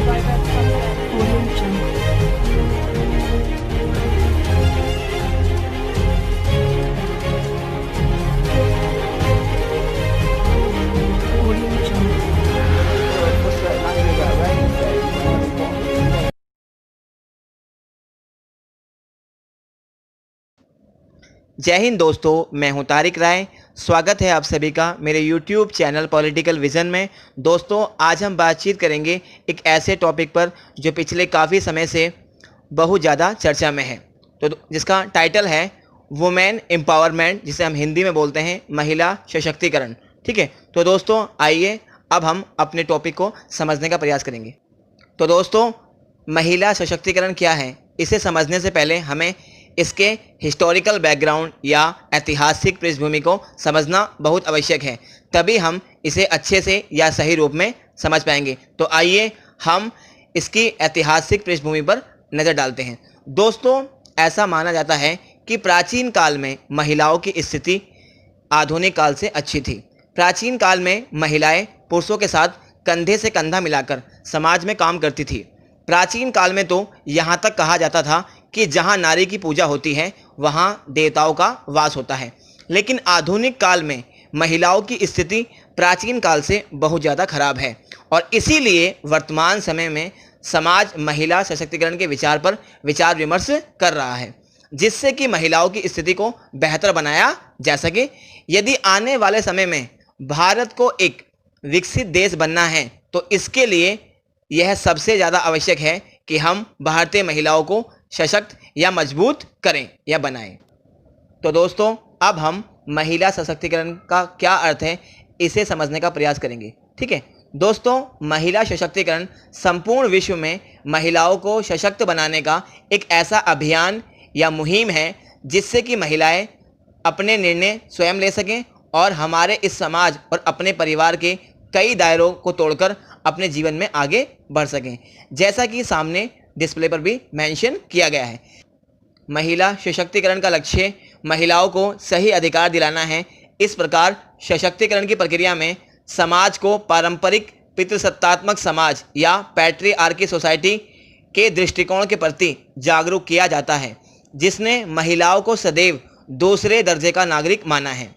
Audio Jungle. Audio Jungle. जय हिंद दोस्तों, मैं हूं तारिक राय। स्वागत है आप सभी का मेरे YouTube चैनल पॉलिटिकल विज़न में। दोस्तों, आज हम बातचीत करेंगे एक ऐसे टॉपिक पर जो पिछले काफ़ी समय से बहुत ज़्यादा चर्चा में है, तो जिसका टाइटल है वुमेन एम्पावरमेंट, जिसे हम हिंदी में बोलते हैं महिला सशक्तिकरण। ठीक है, तो दोस्तों आइए अब हम अपने टॉपिक को समझने का प्रयास करेंगे। तो दोस्तों, महिला सशक्तिकरण क्या है, इसे समझने से पहले हमें इसके हिस्टोरिकल बैकग्राउंड या ऐतिहासिक पृष्ठभूमि को समझना बहुत आवश्यक है, तभी हम इसे अच्छे से या सही रूप में समझ पाएंगे। तो आइए हम इसकी ऐतिहासिक पृष्ठभूमि पर नज़र डालते हैं। दोस्तों, ऐसा माना जाता है कि प्राचीन काल में महिलाओं की स्थिति आधुनिक काल से अच्छी थी। प्राचीन काल में महिलाएं पुरुषों के साथ कंधे से कंधा मिलाकर समाज में काम करती थी। प्राचीन काल में तो यहाँ तक कहा जाता था कि जहाँ नारी की पूजा होती है वहाँ देवताओं का वास होता है। लेकिन आधुनिक काल में महिलाओं की स्थिति प्राचीन काल से बहुत ज़्यादा खराब है और इसीलिए वर्तमान समय में समाज महिला सशक्तिकरण के विचार पर विचार विमर्श कर रहा है, जिससे कि महिलाओं की स्थिति को बेहतर बनाया जा सके। यदि आने वाले समय में भारत को एक विकसित देश बनना है तो इसके लिए यह सबसे ज़्यादा आवश्यक है कि हम भारतीय महिलाओं को सशक्त या मजबूत करें या बनाएं। तो दोस्तों, अब हम महिला सशक्तिकरण का क्या अर्थ है इसे समझने का प्रयास करेंगे। ठीक है दोस्तों, महिला सशक्तिकरण संपूर्ण विश्व में महिलाओं को सशक्त बनाने का एक ऐसा अभियान या मुहिम है जिससे कि महिलाएं अपने निर्णय स्वयं ले सकें और हमारे इस समाज और अपने परिवार के कई दायरों को तोड़कर अपने जीवन में आगे बढ़ सकें, जैसा कि सामने डिस्प्ले पर भी मेंशन किया गया है। महिला सशक्तिकरण का लक्ष्य महिलाओं को सही अधिकार दिलाना है। इस प्रकार सशक्तिकरण की प्रक्रिया में समाज को पारंपरिक पितृसत्तात्मक समाज या पैट्रियार्की सोसाइटी के दृष्टिकोण के प्रति जागरूक किया जाता है, जिसने महिलाओं को सदैव दूसरे दर्जे का नागरिक माना है।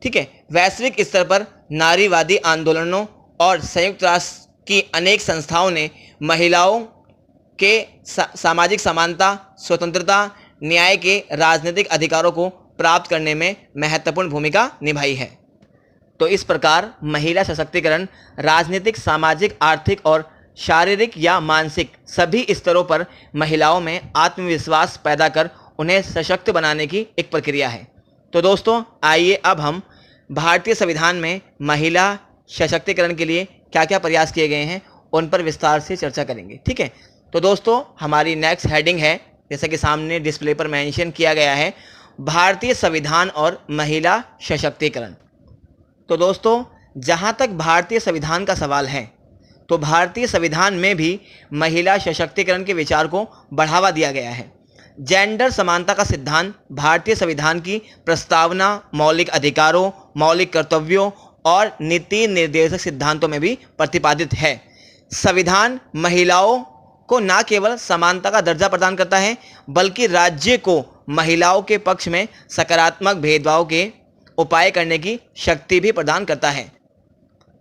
ठीक है, वैश्विक स्तर पर नारीवादी आंदोलनों और संयुक्त राष्ट्र की अनेक संस्थाओं ने महिलाओं के सामाजिक समानता, स्वतंत्रता, न्याय के राजनीतिक अधिकारों को प्राप्त करने में महत्वपूर्ण भूमिका निभाई है। तो इस प्रकार महिला सशक्तिकरण राजनीतिक, सामाजिक, आर्थिक और शारीरिक या मानसिक सभी स्तरों पर महिलाओं में आत्मविश्वास पैदा कर उन्हें सशक्त बनाने की एक प्रक्रिया है। तो दोस्तों, आइए अब हम भारतीय संविधान में महिला सशक्तिकरण के लिए क्या क्या प्रयास किए गए हैं उन पर विस्तार से चर्चा करेंगे। ठीक है, तो दोस्तों हमारी नेक्स्ट हेडिंग है, जैसा कि सामने डिस्प्ले पर मेंशन किया गया है, भारतीय संविधान और महिला सशक्तिकरण। तो दोस्तों, जहां तक भारतीय संविधान का सवाल है तो भारतीय संविधान में भी महिला सशक्तिकरण के विचार को बढ़ावा दिया गया है। जेंडर समानता का सिद्धांत भारतीय संविधान की प्रस्तावना, मौलिक अधिकारों, मौलिक कर्तव्यों और नीति निर्देशक सिद्धांतों में भी प्रतिपादित है। संविधान महिलाओं को न केवल समानता का दर्जा प्रदान करता है बल्कि राज्य को महिलाओं के पक्ष में सकारात्मक भेदभाव के उपाय करने की शक्ति भी प्रदान करता है।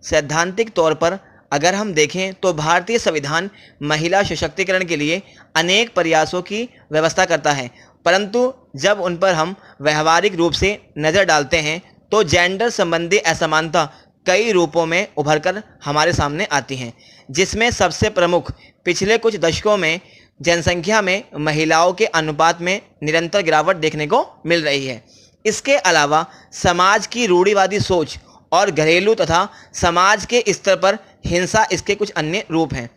सैद्धांतिक तौर पर अगर हम देखें तो भारतीय संविधान महिला सशक्तिकरण के लिए अनेक प्रयासों की व्यवस्था करता है, परंतु जब उन पर हम व्यवहारिक रूप से नज़र डालते हैं तो जेंडर संबंधी असमानता कई रूपों में उभरकर हमारे सामने आती हैं, जिसमें सबसे प्रमुख पिछले कुछ दशकों में जनसंख्या में महिलाओं के अनुपात में निरंतर गिरावट देखने को मिल रही है। इसके अलावा समाज की रूढ़िवादी सोच और घरेलू तथा समाज के स्तर पर हिंसा इसके कुछ अन्य रूप हैं।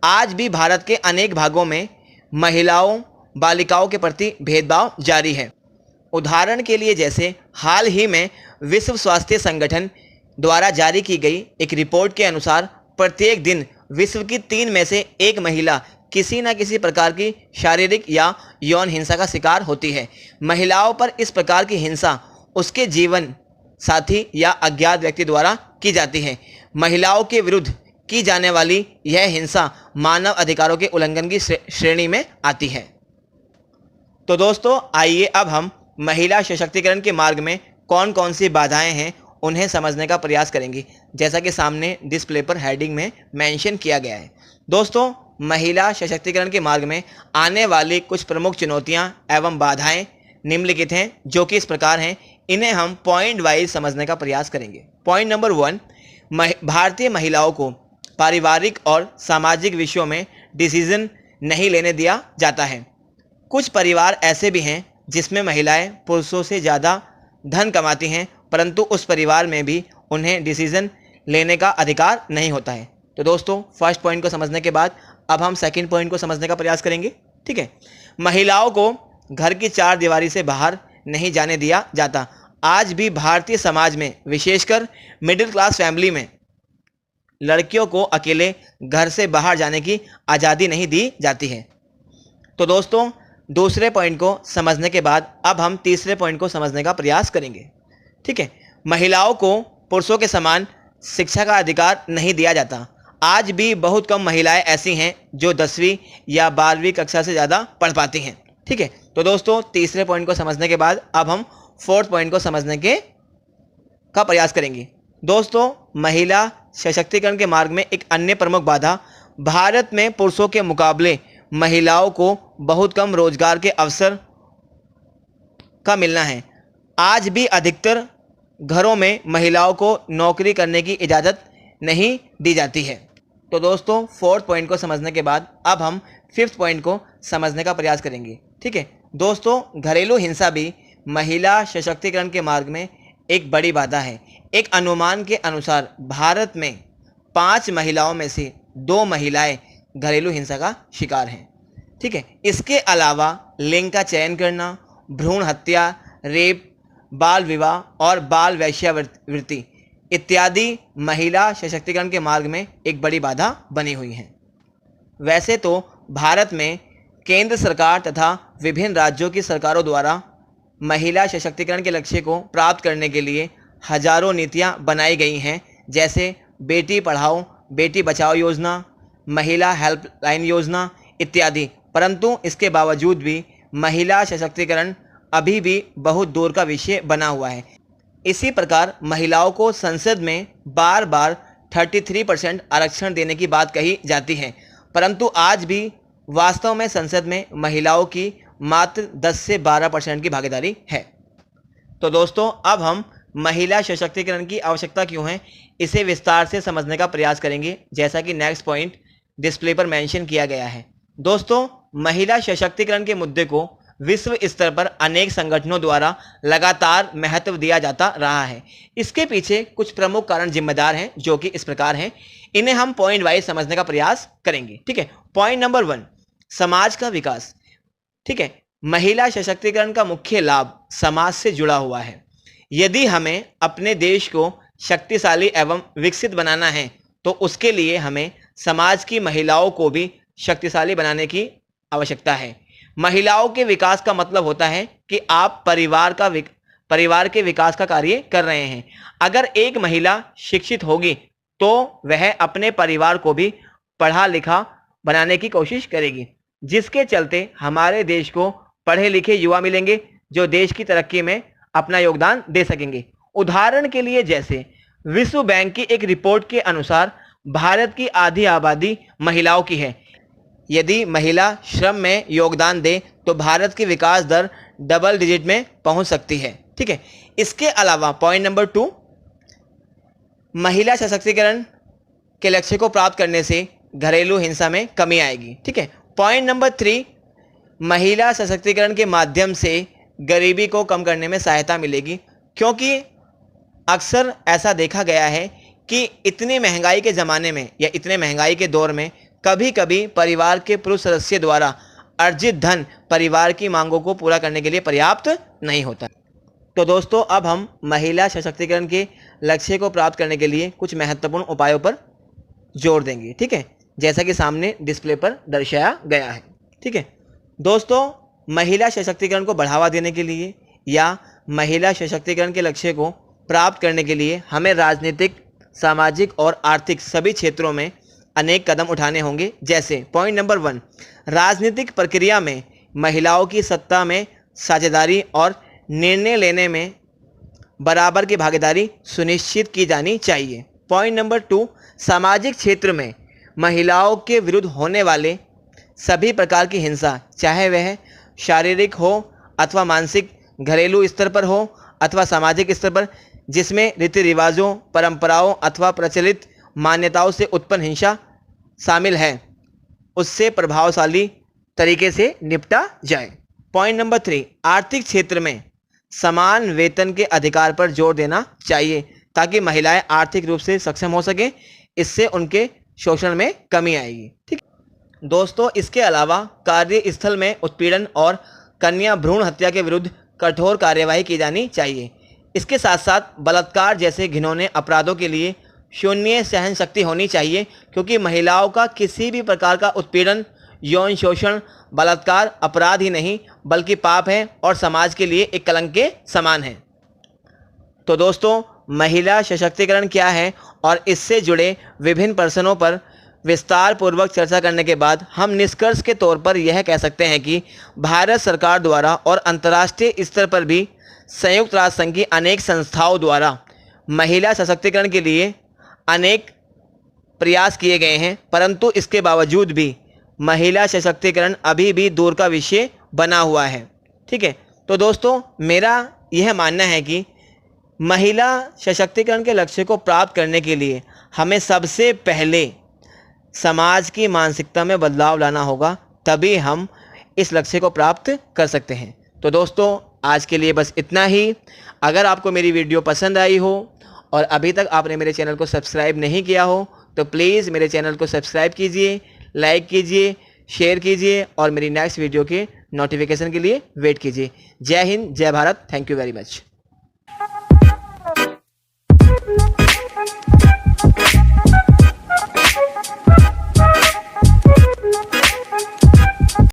आज भी भारत के अनेक भागों में महिलाओं, बालिकाओं के प्रति भेदभाव जारी है। उदाहरण के लिए जैसे हाल ही में विश्व स्वास्थ्य संगठन द्वारा जारी की गई एक रिपोर्ट के अनुसार प्रत्येक दिन विश्व की 3 में से 1 महिला किसी न किसी प्रकार की शारीरिक या यौन हिंसा का शिकार होती है। महिलाओं पर इस प्रकार की हिंसा उसके जीवन साथी या अज्ञात व्यक्ति द्वारा की जाती है। महिलाओं के विरुद्ध की जाने वाली यह हिंसा मानव अधिकारों के उल्लंघन की श्रेणी में आती है। तो दोस्तों आइए अब हम महिला सशक्तिकरण के मार्ग में कौन कौन सी बाधाएं हैं उन्हें समझने का प्रयास करेंगे, जैसा कि सामने डिस्प्ले पर हेडिंग में मेंशन किया गया है। दोस्तों महिला सशक्तिकरण के मार्ग में आने वाली कुछ प्रमुख चुनौतियां एवं बाधाएं निम्नलिखित हैं, जो कि इस प्रकार हैं। इन्हें हम पॉइंट वाइज समझने का प्रयास करेंगे। पॉइंट नंबर 1, भारतीय महिलाओं को पारिवारिक और सामाजिक विषयों में डिसीजन नहीं लेने दिया जाता है। कुछ परिवार ऐसे भी हैं जिसमें महिलाएं पुरुषों से ज़्यादा धन कमाती हैं, परंतु उस परिवार में भी उन्हें डिसीजन लेने का अधिकार नहीं होता है। तो दोस्तों फर्स्ट पॉइंट को समझने के बाद अब हम सेकंड पॉइंट को समझने का प्रयास करेंगे। ठीक है, महिलाओं को घर की चार दीवारी से बाहर नहीं जाने दिया जाता। आज भी भारतीय समाज में विशेषकर मिडिल क्लास फैमिली में लड़कियों को अकेले घर से बाहर जाने की आज़ादी नहीं दी जाती है। तो दोस्तों दूसरे पॉइंट को समझने के बाद अब हम तीसरे पॉइंट को समझने का प्रयास करेंगे। ठीक है, महिलाओं को पुरुषों के समान शिक्षा का अधिकार नहीं दिया जाता। आज भी बहुत कम महिलाएं ऐसी हैं जो 10वीं या 12वीं कक्षा से ज़्यादा पढ़ पाती हैं। ठीक है, तो दोस्तों तीसरे पॉइंट को समझने के बाद अब हम फोर्थ पॉइंट को समझने का प्रयास करेंगे। दोस्तों महिला सशक्तिकरण के मार्ग में एक अन्य प्रमुख बाधा भारत में पुरुषों के मुकाबले महिलाओं को बहुत कम रोजगार के अवसर का मिलना है। आज भी अधिकतर घरों में महिलाओं को नौकरी करने की इजाज़त नहीं दी जाती है। तो दोस्तों फोर्थ पॉइंट को समझने के बाद अब हम फिफ्थ पॉइंट को समझने का प्रयास करेंगे। ठीक है दोस्तों, घरेलू हिंसा भी महिला सशक्तिकरण के मार्ग में एक बड़ी बाधा है। एक अनुमान के अनुसार भारत में 5 महिलाओं में से 2 महिलाएं घरेलू हिंसा का शिकार हैं। ठीक है, इसके अलावा लिंग का चयन करना, भ्रूण हत्या, रेप, बाल विवाह और बाल वेश्यावृत्ति इत्यादि महिला सशक्तिकरण के मार्ग में एक बड़ी बाधा बनी हुई हैं। वैसे तो भारत में केंद्र सरकार तथा विभिन्न राज्यों की सरकारों द्वारा महिला सशक्तिकरण के लक्ष्य को प्राप्त करने के लिए हजारों नीतियां बनाई गई हैं, जैसे बेटी पढ़ाओ बेटी बचाओ योजना, महिला हेल्पलाइन योजना इत्यादि। परंतु इसके बावजूद भी महिला सशक्तिकरण अभी भी बहुत दूर का विषय बना हुआ है। इसी प्रकार महिलाओं को संसद में बार बार 33% आरक्षण देने की बात कही जाती है, परंतु आज भी वास्तव में संसद में महिलाओं की मात्र 10 से 12% की भागीदारी है। तो दोस्तों अब हम महिला सशक्तिकरण की आवश्यकता क्यों है इसे विस्तार से समझने का प्रयास करेंगे, जैसा कि नेक्स्ट पॉइंट डिस्प्ले पर मेंशन किया गया है। दोस्तों महिला सशक्तिकरण के मुद्दे को विश्व स्तर पर अनेक संगठनों द्वारा लगातार महत्व दिया जाता रहा है। इसके पीछे कुछ प्रमुख कारण जिम्मेदार हैं, जो कि इस प्रकार हैं। इन्हें हम पॉइंट वाइज समझने का प्रयास करेंगे। ठीक है, पॉइंट नंबर 1, समाज का विकास। ठीक है, महिला सशक्तिकरण का मुख्य लाभ समाज से जुड़ा हुआ है। यदि हमें अपने देश को शक्तिशाली एवं विकसित बनाना है तो उसके लिए हमें समाज की महिलाओं को भी शक्तिशाली बनाने की आवश्यकता है। महिलाओं के विकास का मतलब होता है कि आप परिवार के विकास का कार्य कर रहे हैं। अगर एक महिला शिक्षित होगी तो वह अपने परिवार को भी पढ़ा लिखा बनाने की कोशिश करेगी, जिसके चलते हमारे देश को पढ़े लिखे युवा मिलेंगे जो देश की तरक्की में अपना योगदान दे सकेंगे। उदाहरण के लिए जैसे विश्व बैंक की एक रिपोर्ट के अनुसार भारत की आधी आबादी महिलाओं की है। यदि महिला श्रम में योगदान दे तो भारत की विकास दर डबल डिजिट में पहुंच सकती है। ठीक है, इसके अलावा पॉइंट नंबर 2, महिला सशक्तिकरण के लक्ष्य को प्राप्त करने से घरेलू हिंसा में कमी आएगी। ठीक है, पॉइंट नंबर 3, महिला सशक्तिकरण के माध्यम से गरीबी को कम करने में सहायता मिलेगी, क्योंकि अक्सर ऐसा देखा गया है कि इतनी महंगाई के ज़माने में या इतने महंगाई के दौर में कभी कभी परिवार के पुरुष सदस्य द्वारा अर्जित धन परिवार की मांगों को पूरा करने के लिए पर्याप्त नहीं होता। तो दोस्तों अब हम महिला सशक्तिकरण के लक्ष्य को प्राप्त करने के लिए कुछ महत्वपूर्ण उपायों पर जोर देंगे। ठीक है, जैसा कि सामने डिस्प्ले पर दर्शाया गया है। ठीक है दोस्तों, महिला सशक्तिकरण को बढ़ावा देने के लिए या महिला सशक्तिकरण के लक्ष्य को प्राप्त करने के लिए हमें राजनीतिक, सामाजिक और आर्थिक सभी क्षेत्रों में अनेक कदम उठाने होंगे। जैसे पॉइंट नंबर 1, राजनीतिक प्रक्रिया में महिलाओं की सत्ता में साझेदारी और निर्णय लेने में बराबर की भागीदारी सुनिश्चित की जानी चाहिए। पॉइंट नंबर 2, सामाजिक क्षेत्र में महिलाओं के विरुद्ध होने वाले सभी प्रकार की हिंसा, चाहे वह शारीरिक हो अथवा मानसिक, घरेलू स्तर पर हो अथवा सामाजिक स्तर पर, जिसमें रीति रिवाजों, परंपराओं अथवा प्रचलित मान्यताओं से उत्पन्न हिंसा शामिल है, उससे प्रभावशाली तरीके से निपटा जाए। पॉइंट नंबर 3, आर्थिक क्षेत्र में समान वेतन के अधिकार पर जोर देना चाहिए ताकि महिलाएं आर्थिक रूप से सक्षम हो सकें। इससे उनके शोषण में कमी आएगी। ठीक दोस्तों, इसके अलावा कार्यस्थल में उत्पीड़न और कन्या भ्रूण हत्या के विरुद्ध कठोर कार्यवाही की जानी चाहिए। इसके साथ साथ बलात्कार जैसे घिनौने अपराधों के लिए शून्य सहन शक्ति होनी चाहिए, क्योंकि महिलाओं का किसी भी प्रकार का उत्पीड़न, यौन शोषण, बलात्कार अपराध ही नहीं बल्कि पाप है और समाज के लिए एक कलंक के समान है। तो दोस्तों, महिला सशक्तिकरण क्या है और इससे जुड़े विभिन्न प्रश्नों पर विस्तार पूर्वक चर्चा करने के बाद हम निष्कर्ष के तौर पर यह कह सकते हैं कि भारत सरकार द्वारा और अंतर्राष्ट्रीय स्तर पर भी संयुक्त राष्ट्र संघ की अनेक संस्थाओं द्वारा महिला सशक्तिकरण के लिए अनेक प्रयास किए गए हैं, परंतु इसके बावजूद भी महिला सशक्तिकरण अभी भी दूर का विषय बना हुआ है। ठीक है, तो दोस्तों, मेरा यह मानना है कि महिला सशक्तिकरण के लक्ष्य को प्राप्त करने के लिए हमें सबसे पहले समाज की मानसिकता में बदलाव लाना होगा, तभी हम इस लक्ष्य को प्राप्त कर सकते हैं। तो दोस्तों, आज के लिए बस इतना ही। अगर आपको मेरी वीडियो पसंद आई हो और अभी तक आपने मेरे चैनल को सब्सक्राइब नहीं किया हो तो प्लीज़ मेरे चैनल को सब्सक्राइब कीजिए, लाइक कीजिए, शेयर कीजिए और मेरी नेक्स्ट वीडियो के नोटिफिकेशन के लिए वेट कीजिए। जय हिंद, जय Bharat. Thank you very much.